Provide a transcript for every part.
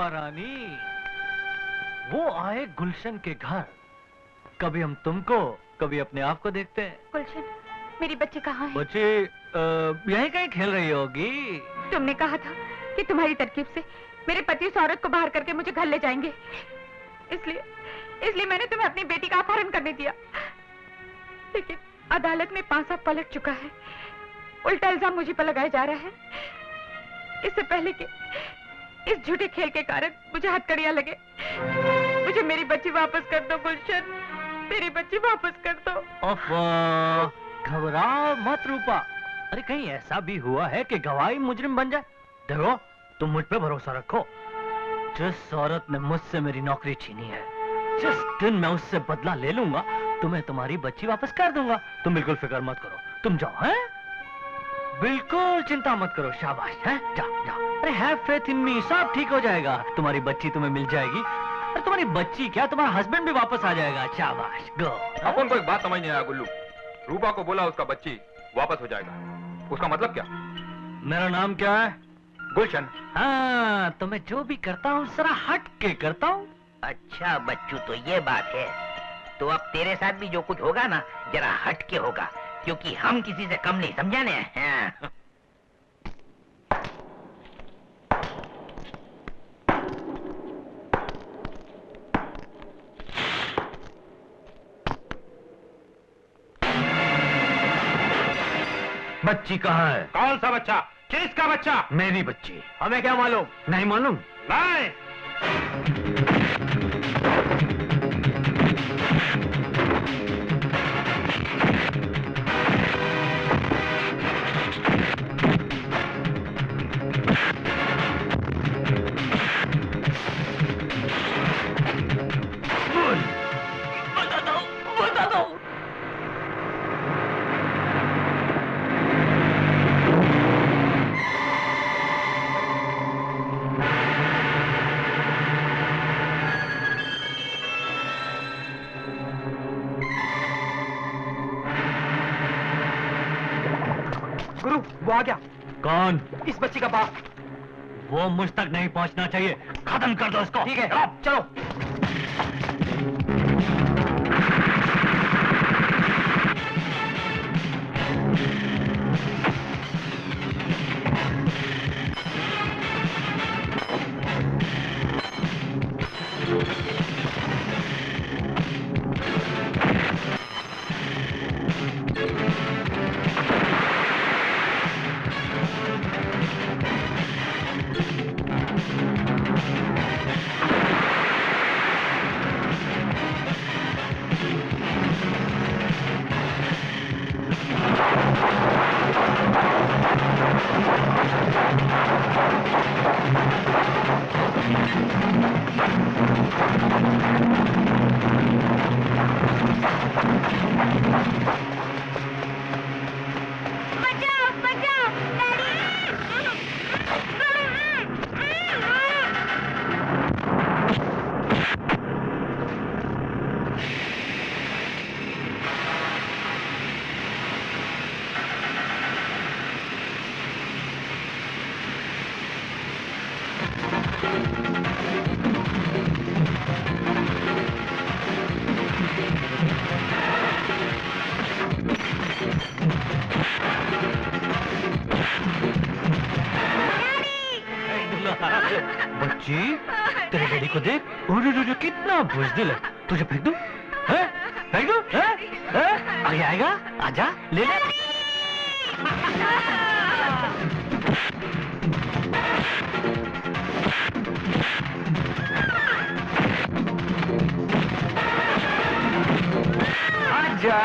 रूपा रानी, वो आए गुलशन के घर, कभी हम तुमको कभी अपने आप को देखते हैं। गुलशन, मेरी बच्ची कहाँ है? बच्ची यहीं कहीं खेल रही होगी। तुमने कहा था कि तुम्हारी तरकीब से मेरे पति उस औरत को बाहर करके मुझे घर ले जाएंगे, इसलिए मैंने तुम्हें अपनी बेटी का अपहरण करने दिया। लेकिन अदालत में पांसा पलट चुका है, उल्टा इल्जाम मुझे पर लगाया जा रहा है। इससे पहले कि इस झूठे खेल के कारण मुझे हथकड़ियां लगे, मुझे मेरी बच्ची वापस कर दो गुलशन, मेरी बच्ची वापस कर दो। घबराओ मत रूपा। अरे कहीं ऐसा भी हुआ है कि गवाही मुजरिम बन जाए? देखो, तुम मुझ पे भरोसा रखो। जिस औरत ने मुझसे मेरी नौकरी छीनी है, जिस दिन मैं उससे बदला ले लूंगा, तुम्हें तुम्हारी बच्ची वापस कर दूंगा। तुम बिल्कुल फिक्र मत करो, तुम जाओ। हैं? बिल्कुल चिंता मत करो। शाबाश, हैं? जाओ जाओ। अरे हैव फेथ इन मी, सब ठीक हो जाएगा। तुम्हारी बच्ची तुम्हें मिल जाएगी। अरे तुम्हारी बच्ची क्या, तुम्हारा हस्बैंड भी वापस आ जाएगा। शाबाश, गो। अपन को एक बात समझ नहीं आया गुल्लू। रूपा को बोला उसका बच्ची वापस हो जाएगा, उसका मतलब क्या? मेरा नाम क्या है? गुलशन। हाँ, तो मैं जो भी करता हूँ जरा हट के करता हूँ। अच्छा बच्चू, तो ये बात है। तो अब तेरे साथ भी जो कुछ होगा ना, जरा हट के होगा, क्योंकि हम किसी से कम नहीं, समझा ने? हाँ। बच्ची कहाँ है? कौन सा बच्चा? किसका बच्चा? मेरी बच्ची। हमें क्या मालूम? नहीं मालूम? नहीं। बता दो। गुरु, वो आ गया। कौन? इस बच्ची का बाप। वो मुझ तक नहीं पहुंचना चाहिए। खत्म कर दो इसको। ठीक है, चलो। बच्ची, तेरे डैडी को देख, कितना बुज़दिल है। तुझे फेंक दूं? हैं? फेंक दूं? हैं? आगे आएगा? आजा, ले ले। आजा।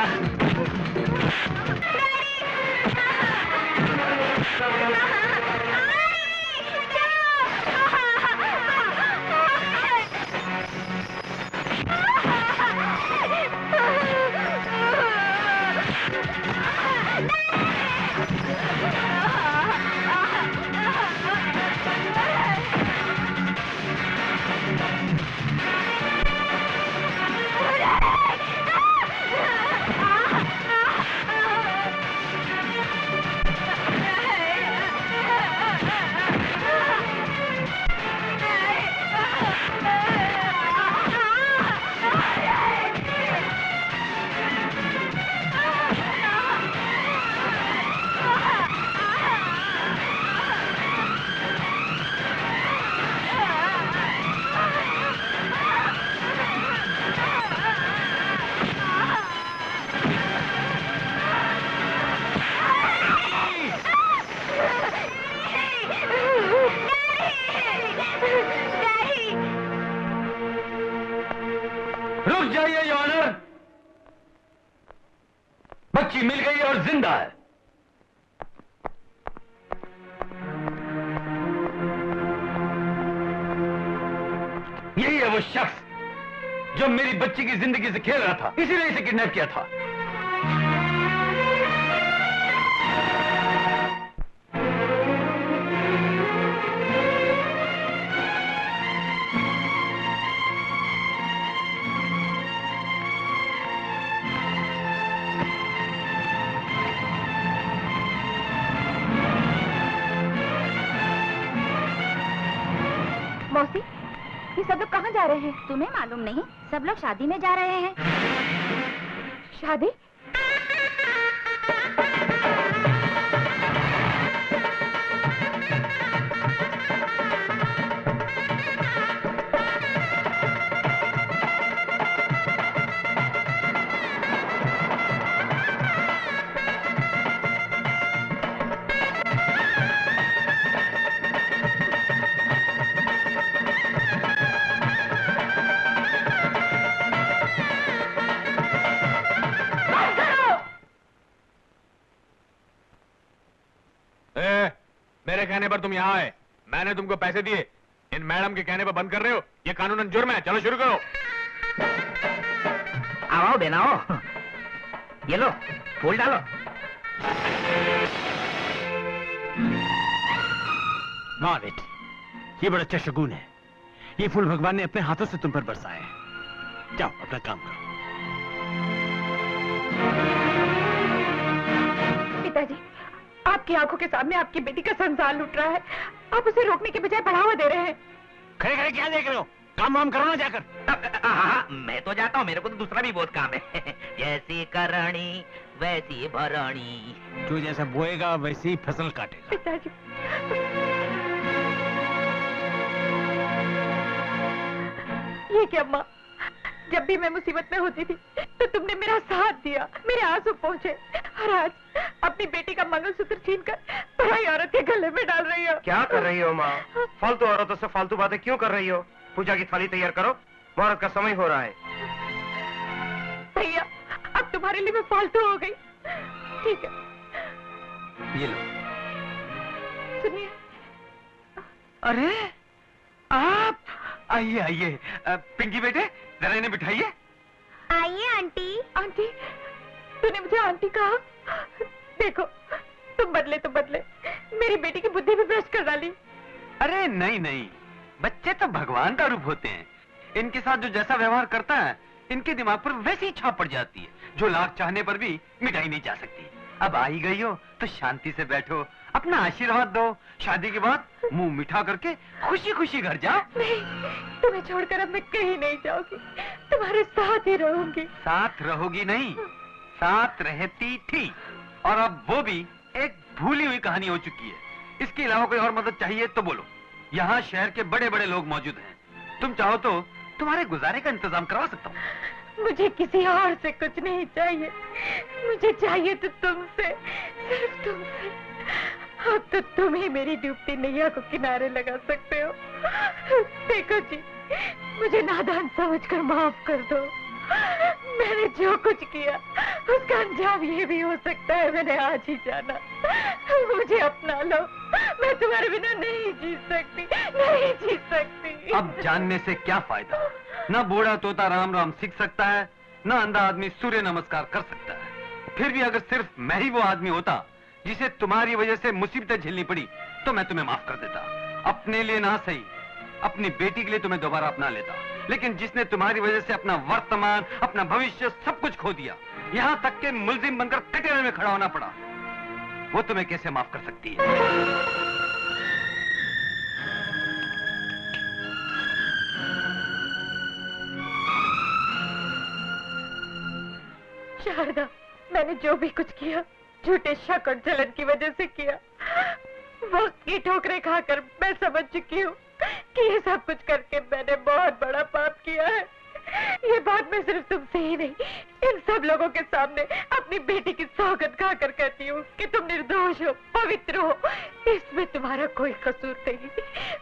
बच्ची मिल गई और जिंदा है। यही है वो शख्स जो मेरी बच्ची की जिंदगी से खेल रहा था, इसीलिए इसे किडनैप किया था। मौसी, ये सब लोग कहाँ जा रहे हैं? तुम्हें मालूम नहीं? सब लोग शादी में जा रहे हैं। शादी? मेरे कहने पर तुम यहाँ आए, मैंने तुमको पैसे दिए, इन मैडम के कहने पर बंद कर रहे हो, ये कानूनन जुर्म है। चलो शुरू करो। आओ बेना आओ, ये लो फूल डालो। वाह बेटी, ये बड़ा अच्छा शगुन है। ये फूल भगवान ने अपने हाथों से तुम पर बरसाए हैं। जाओ अपना काम करो। पिताजी, आपकी आंखों के सामने आपकी बेटी का संसार लूट रहा है, आप उसे रोकने के बजाय बढ़ावा दे रहे हैं। खड़े खड़े क्या देख रहे हो? काम वाम करो ना जाकर। हाँ, मैं तो जाता हूँ, मेरे को तो दूसरा भी बहुत काम है। जैसी करणी वैसी भरणी। जो जैसा बोएगा वैसी ही फसल काटेगा। पिताजी, ये क्या माँ, जब भी मैं मुसीबत में होती थी तो तुमने मेरा साथ दिया, मेरे आंसू पहुँचे, और आज अपनी बेटी का मंगलसूत्र छीनकर पराई औरत के गले में डाल रही हो। क्या कर रही हो माँ? फालतू औरतों से फालतू बातें क्यों कर रही हो? पूजा की थाली तैयार करो, मुहूर्त का समय हो रहा है। भैया, अब तुम्हारे लिए मैं फालतू हो गई। ठीक है, ये लो। सुनिए। अरे आप आइए आइए। पिंकी बेटे, जरा इन्हें बिठाइए। आइए आंटी। आंटी, तूने मुझे आंटी कहा? देखो, तुम बदले तो बदले, मेरी बेटी की बुद्धि भी भ्रष्ट कर डाली। अरे नहीं नहीं, बच्चे तो भगवान का रूप होते हैं। इनके साथ जो जैसा व्यवहार करता है, इनके दिमाग पर वैसी ही छाप पड़ जाती है, जो लाख चाहने पर भी मिटाई नहीं जा सकती। अब आ ही गई हो तो शांति से बैठो, अपना आशीर्वाद दो। शादी के बाद मुंह मीठा करके खुशी खुशी घर जाओ। नहीं, तुम्हें छोड़कर अब मैं कहीं नहीं जाऊंगी, तुम्हारे साथ ही रहूंगी। साथ रहोगी नहीं, साथ रहती थी, और अब वो भी एक भूली हुई कहानी हो चुकी है। इसके अलावा कोई और मदद चाहिए तो बोलो। यहाँ शहर के बड़े बड़े लोग मौजूद हैं, तुम चाहो तो तुम्हारे गुजारे का इंतजाम करवा सकता हूँ। मुझे किसी और से कुछ नहीं चाहिए, मुझे चाहिए तो तुमसे, सिर्फ तुमसे। अब तो तुम ही मेरी डूबती नैया को किनारे लगा सकते हो। देखो जी, मुझे नादान समझकर माफ कर दो। मैंने जो कुछ किया उसका अंजाम ये भी हो सकता है मैंने आज ही जाना। मुझे अपना लो, मैं तुम्हारे बिना नहीं जी सकती, नहीं जी सकती। अब जानने से क्या फायदा? न बूढ़ा तोता राम राम सीख सकता है, न अंधा आदमी सूर्य नमस्कार कर सकता है। फिर भी अगर सिर्फ मैं ही वो आदमी होता जिसे तुम्हारी वजह से मुसीबतें झेलनी पड़ी, तो मैं तुम्हें माफ कर देता। अपने लिए ना सही, अपनी बेटी के लिए तुम्हें दोबारा अपना लेता। लेकिन जिसने तुम्हारी वजह से अपना वर्तमान, अपना भविष्य सब कुछ खो दिया, यहाँ तक के मुल्जिम बनकर कटघरे में खड़ा होना पड़ा, वो तुम्हें कैसे माफ कर सकती है? शारदा, मैंने जो भी कुछ किया झूठे शक और जलन की वजह से किया। वक्त की ठोकरें खाकर मैं समझ चुकी हूँ कि ये सब कुछ करके मैंने बहुत बड़ा पाप किया है। ये बात मैं सिर्फ तुमसे ही नहीं, इन सब लोगों के सामने अपनी बेटी की सौगंध खाकर कहती हूँ कि तुम निर्दोष हो, पवित्र हो, इसमें तुम्हारा कोई कसूर नहीं।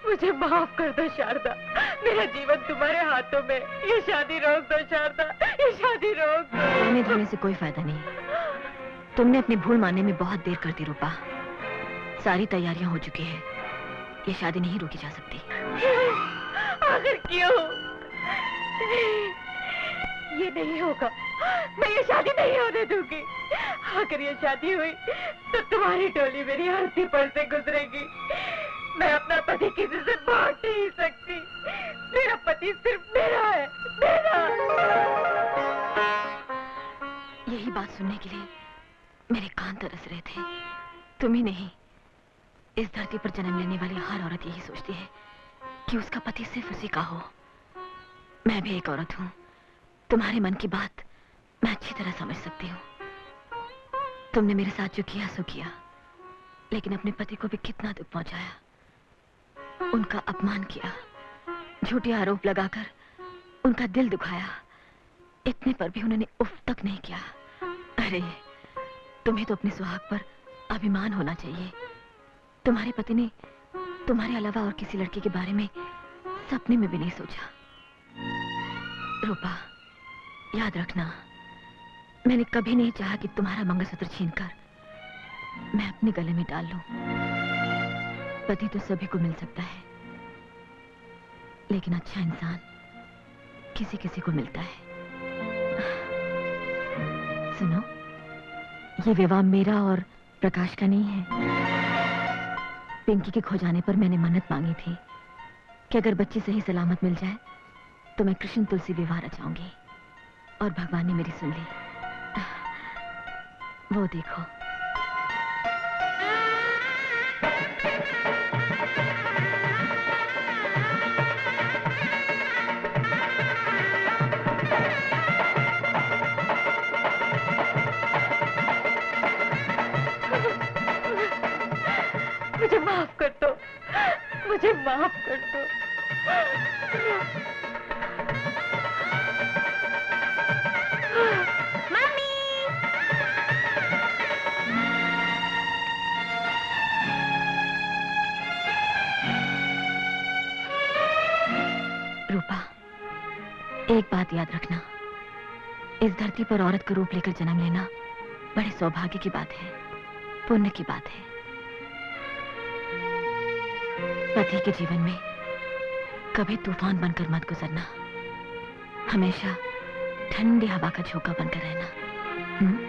मुझे माफ कर दो शारदा, मेरा जीवन तुम्हारे हाथों में। ये शादी रोक दो शारदा, ये शादी रोक दो। रोने धोने से कोई फायदा नहीं। तुमने अपनी भूल मानने में बहुत देर कर दी रूपा। सारी तैयारियां हो चुकी है, ये शादी नहीं रोकी जा सकती। आखिर क्यों? ये नहीं होगा, मैं ये शादी नहीं होने दूंगी। अगर ये शादी हुई तो तुम्हारी टोली मेरी अर्थी पर से गुजरेगी। मैं अपना पति किसी से बांट नहीं सकती। मेरा पति सिर्फ मेरा है, मेरा। यही बात सुनने के लिए मेरे कान तरस रहे थे। तुम ही नहीं, इस धरती पर जन्म लेने वाली हर औरत यही सोचती है कि उसका पति सिर्फ उसी का हो। मैं भी एक औरत हूँ। तुम्हारे मन की बात मैं अच्छी तरह समझ सकती हूँ। तुमने मेरे साथ जो किया सो किया, लेकिन अपने पति को भी कितना दुख पहुंचाया। उनका अपमान किया, झूठे आरोप लगाकर उनका दिल दुखाया। इतने पर भी उन्होंने उफ तक नहीं किया। अरे तुम्हें तो अपने सुहाग पर अभिमान होना चाहिए। तुम्हारे पति ने तुम्हारे अलावा और किसी लड़के के बारे में सपने में भी नहीं सोचा। रूपा, याद रखना, मैंने कभी नहीं चाहा कि तुम्हारा मंगलसूत्र छीनकर मैं अपने गले में डाल लूं। पति तो सभी को मिल सकता है, लेकिन अच्छा इंसान किसी किसी को मिलता है। सुनो, ये विवाह मेरा और प्रकाश का नहीं है। पिंकी के खो जाने पर मैंने मन्नत मांगी थी कि अगर बच्ची सही सलामत मिल जाए तो मैं कृष्ण तुलसी विवाह रचाऊंगी, और भगवान ने मेरी सुन ली। वो देखो। मुझे माफ कर दो, मुझे माफ कर दो। रूपा, एक बात याद रखना, इस धरती पर औरत का रूप लेकर जन्म लेना बड़े सौभाग्य की बात है, पुण्य की बात है। पति के जीवन में कभी तूफान बनकर मत गुजरना, हमेशा ठंडी हवा का झोंका बनकर रहना।